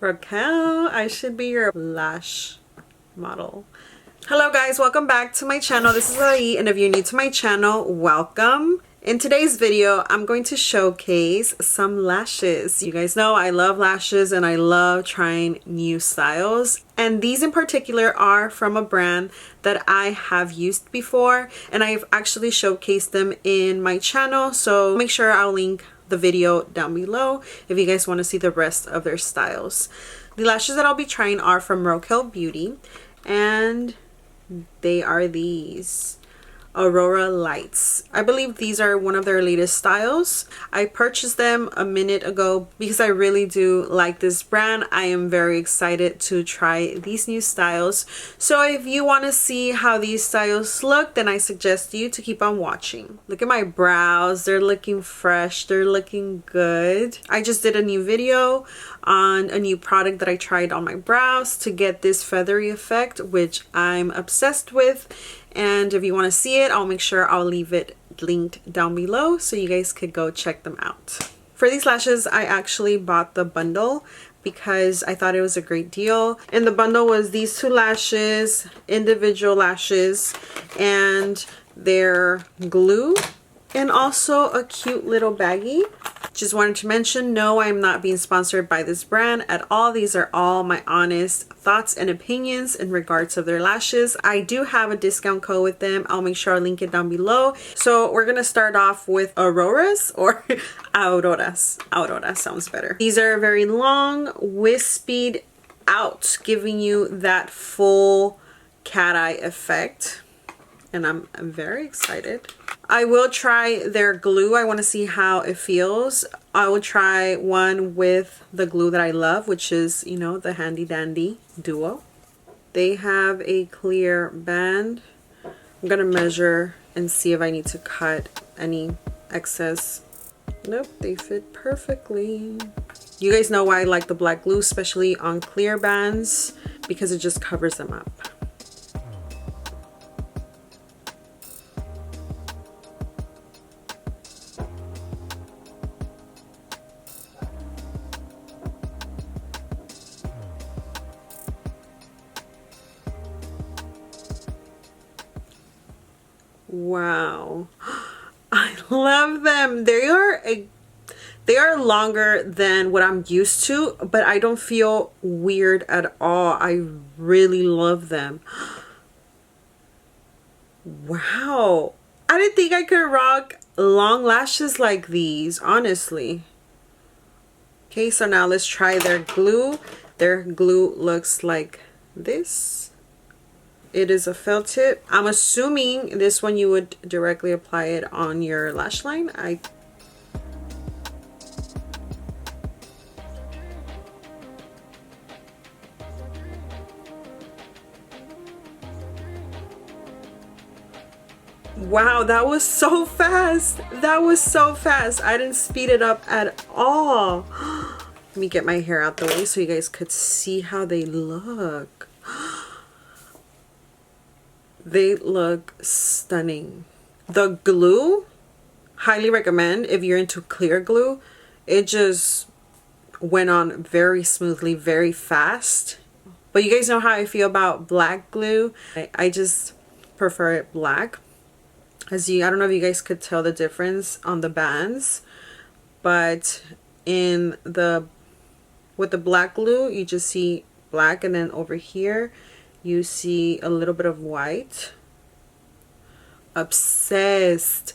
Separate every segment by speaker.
Speaker 1: ROKAEL, I should be your lash model. Hello guys, welcome back to my channel. This is Adhay, and if you're new to my channel, welcome. In today's video, I'm going to showcase some lashes. You guys know I love lashes and I love trying new styles. And these in particular are from a brand that I have used before, and I've actually showcased them in my channel. So make sure I'll link the video down below if you guys want to see the rest of their styles. The lashes that I'll be trying are from ROKAEL Beauty, and they are these Aurora Lights. I believe these are one of their latest styles. I purchased them a minute ago because I really do like this brand. I am very excited to try these new styles. So if you want to see how these styles look, then I suggest you to keep on watching. Look at my brows. They're looking fresh. They're looking good. I just did a new video on a new product that I tried on my brows to get this feathery effect, which I'm obsessed with. And if you want to see it, I'll make sure I'll leave it linked down below so you guys could go check them out. For these lashes, I actually bought the bundle because I thought it was a great deal. And the bundle was these two lashes, individual lashes, and their glue, and also a cute little baggie. Just wanted to mention, no, I'm not being sponsored by this brand at all. These are all my honest thoughts and opinions in regards of their lashes. I do have a discount code with them. I'll make sure I'll link it down below. So we're gonna start off with Auroras, or Auroras. Aurora sounds better. These are very long, wispied out, giving you that full cat eye effect. And I'm very excited. I will try their glue. I want to see how it feels. I will try one with the glue that I love, which is, you know, the handy dandy duo. They have a clear band. I'm gonna measure and see if I need to cut any excess. Nope, they fit perfectly. You guys know why I like the black glue, especially on clear bands, because it just covers them up. Wow, I love them. They are longer than what I'm used to, but I don't feel weird at all. I really love them. Wow, I didn't think I could rock long lashes like these, honestly. Okay, so now let's try their glue. Their glue looks like this. It is a felt tip. I'm assuming this one you would directly apply it on your lash line. Wow, that was so fast. That was so fast. I didn't speed it up at all. Let me get my hair out the way so you guys could see how they look. They look stunning. The glue, highly recommend if you're into clear glue. It just went on very smoothly, very fast. But you guys know how I feel about black glue. I just prefer it black. I don't know if you guys could tell the difference on the bands, but with the black glue, you just see black, and then over here you see a little bit of white. Obsessed.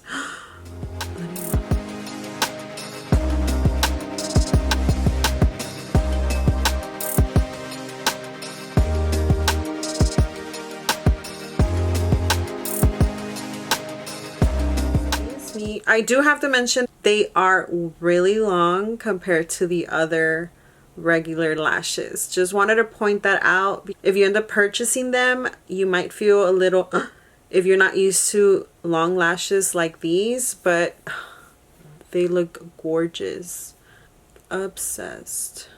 Speaker 1: I do have to mention they are really long compared to the other regular lashes. Just wanted to point that out. If you end up purchasing them, you might feel a little if you're not used to long lashes like these, but they look gorgeous. Obsessed.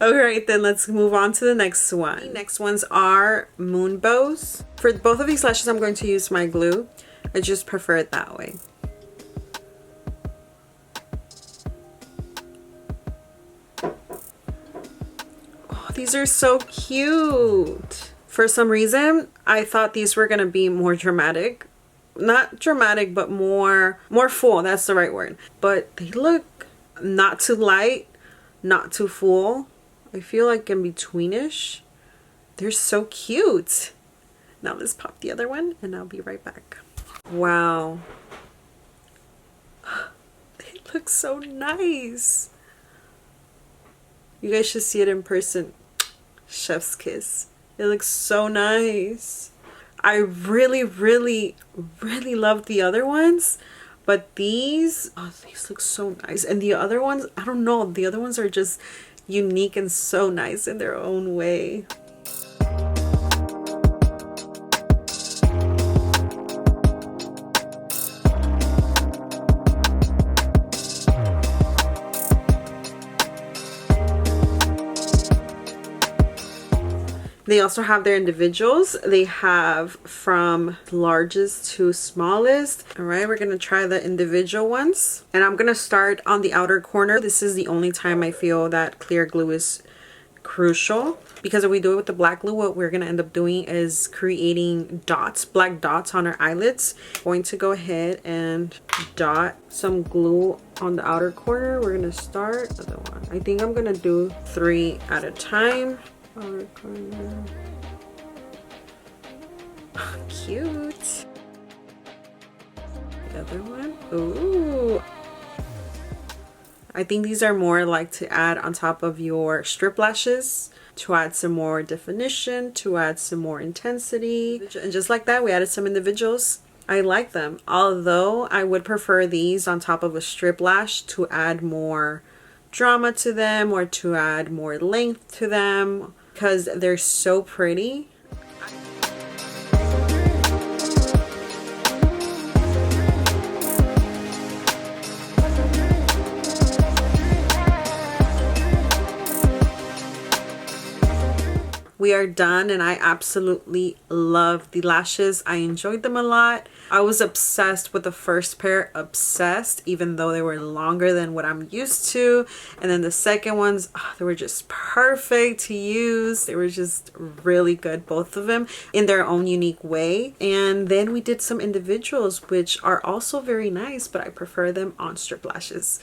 Speaker 1: Alright, then let's move on to the next one. The next ones are MOONBOWS. For both of these lashes, I'm going to use my glue. I just prefer it that way. Oh, these are so cute. For some reason, I thought these were gonna be more dramatic. Not dramatic, but more full. That's the right word. But they look not too light, not too full. I feel like in betweenish. They're so cute. Now let's pop the other one and I'll be right back. Wow. They look so nice. You guys should see it in person. Chef's kiss. It looks so nice. I really love the other ones, but these, oh, these look so nice. And the other ones, I don't know, the other ones are just unique and so nice in their own way. They also have their individuals. They have from largest to smallest. All right, we're gonna try the individual ones. And I'm gonna start on the outer corner. This is the only time I feel that clear glue is crucial, because if we do it with the black glue, what we're gonna end up doing is creating dots, black dots on our eyelids. I'm going to go ahead and dot some glue on the outer corner. We're gonna start the one. I think I'm gonna do 3 at a time. Outer corner. Oh, cute. The other one. Ooh. I think these are more like to add on top of your strip lashes, to add some more definition, to add some more intensity. And just like that, we added some individuals. I like them, although I would prefer these on top of a strip lash to add more drama to them, or to add more length to them, because they're so pretty. We are done, and I absolutely love the lashes. I enjoyed them a lot. I was obsessed with the first pair, obsessed, even though they were longer than what I'm used to. And then the second ones, oh, they were just perfect to use. They were just really good, both of them in their own unique way. And then we did some individuals, which are also very nice, but I prefer them on strip lashes.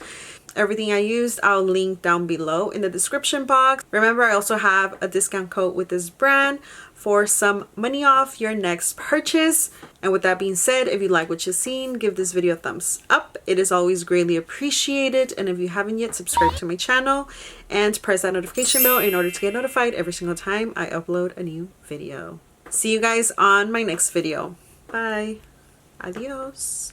Speaker 1: Everything I used, I'll link down below in the description box. Remember, I also have a discount code with this brand for some money off your next purchase. And with that being said, if you like what you've seen, give this video a thumbs up. It is always greatly appreciated. And if you haven't yet, subscribe to my channel and press that notification bell in order to get notified every single time I upload a new video. See you guys on my next video. Bye. Adios.